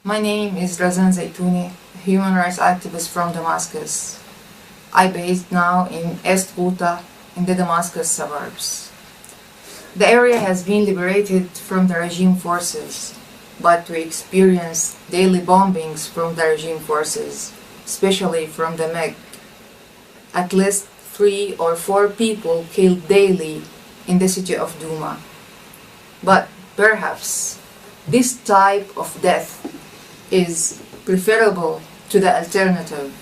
My name is Rezan Zeytoune, a human rights activist from Damascus. I based now in East Ghouta in the Damascus suburbs. The area has been liberated from the regime forces, but we experience daily bombings from the regime forces, especially from the MEG. At least 3 or 4 people killed daily in the city of Douma. But perhaps this type of death is preferable to the alternative.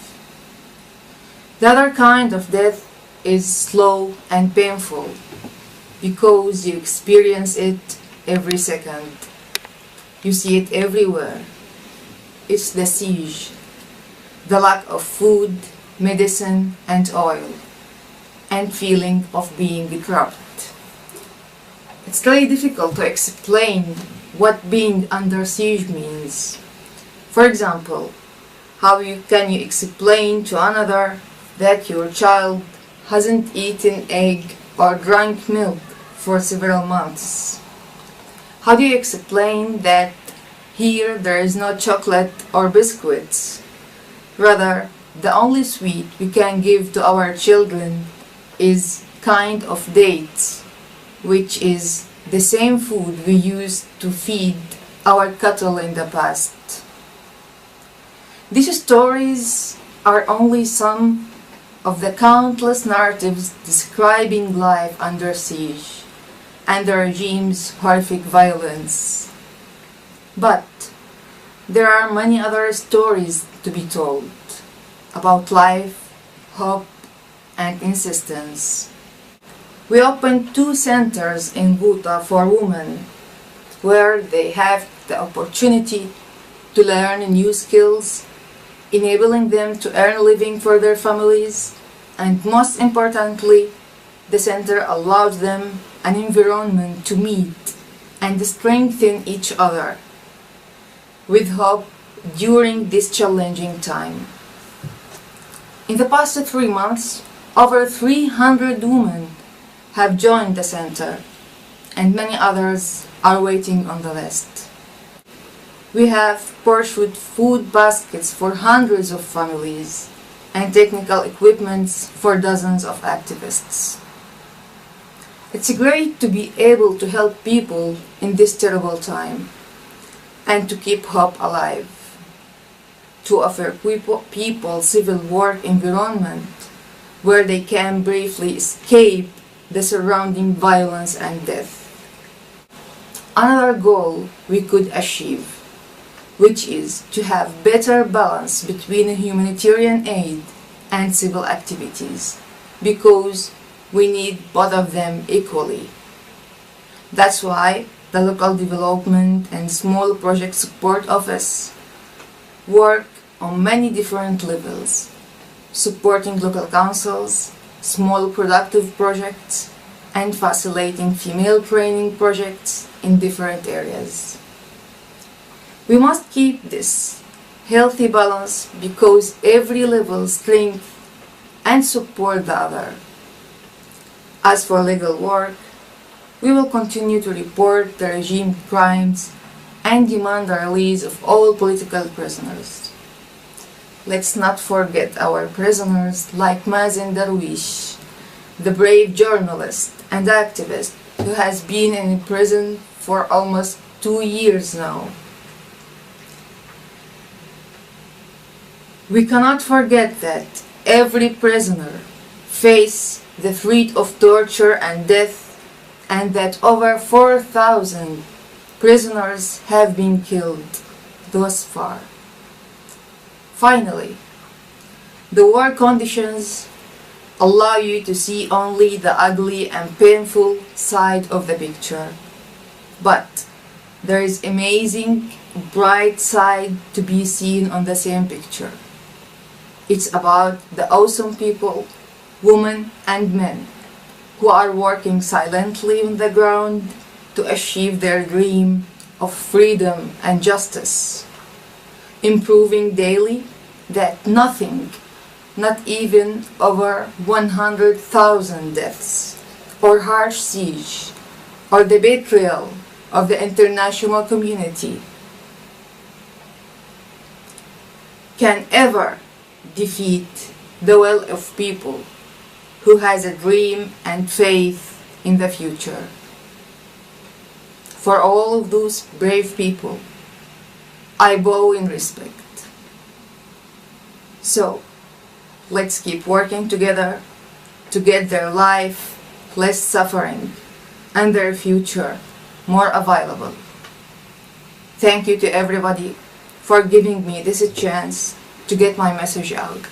The other kind of death is slow and painful because you experience it every second. You see it everywhere. It's the siege, the lack of food, medicine and oil, and feeling of being trapped. It's really difficult to explain what being under siege means. For example, can you explain to another that your child hasn't eaten egg or drank milk for several months? How do you explain that here there is no chocolate or biscuits? Rather, the only sweet we can give to our children is kind of dates, which is the same food we used to feed our cattle in the past. These stories are only some of the countless narratives describing life under siege and the regime's horrific violence. But there are many other stories to be told about life, hope, and insistence. We opened 2 centers in Ghouta for women where they have the opportunity to learn new skills, enabling them to earn a living for their families, and most importantly, the center allows them an environment to meet and strengthen each other with hope during this challenging time. In the past 3 months, over 300 women have joined the center, and many others are waiting on the list. We have purchased food baskets for hundreds of families and technical equipments for dozens of activists. It's great to be able to help people in this terrible time and to keep hope alive, to offer people civil work environment where they can briefly escape the surrounding violence and death. Another goal we could achieve, which is to have better balance between humanitarian aid and civil activities, because we need both of them equally. That's why the Local Development and Small Project Support Office work on many different levels, supporting local councils, small productive projects, and facilitating female training projects in different areas. We must keep this healthy balance because every level strengthens and supports the other. As for legal work, we will continue to report the regime crimes and demand the release of all political prisoners. Let's not forget our prisoners like Mazen Darwish, the brave journalist and activist who has been in prison for almost 2 years now. We cannot forget that every prisoner faces the threat of torture and death, and that over 4,000 prisoners have been killed thus far. Finally, the war conditions allow you to see only the ugly and painful side of the picture. But there is amazing, bright side to be seen on the same picture. It's about the awesome people, women and men, who are working silently on the ground to achieve their dream of freedom and justice, improving daily that nothing, not even over 100,000 deaths, or harsh siege, or the betrayal of the international community can ever defeat the will of people who has a dream and faith in the future. For all of those brave people, I bow in respect. So, let's keep working together to get their life less suffering and their future more available. Thank you to everybody for giving me this chance to get my message out.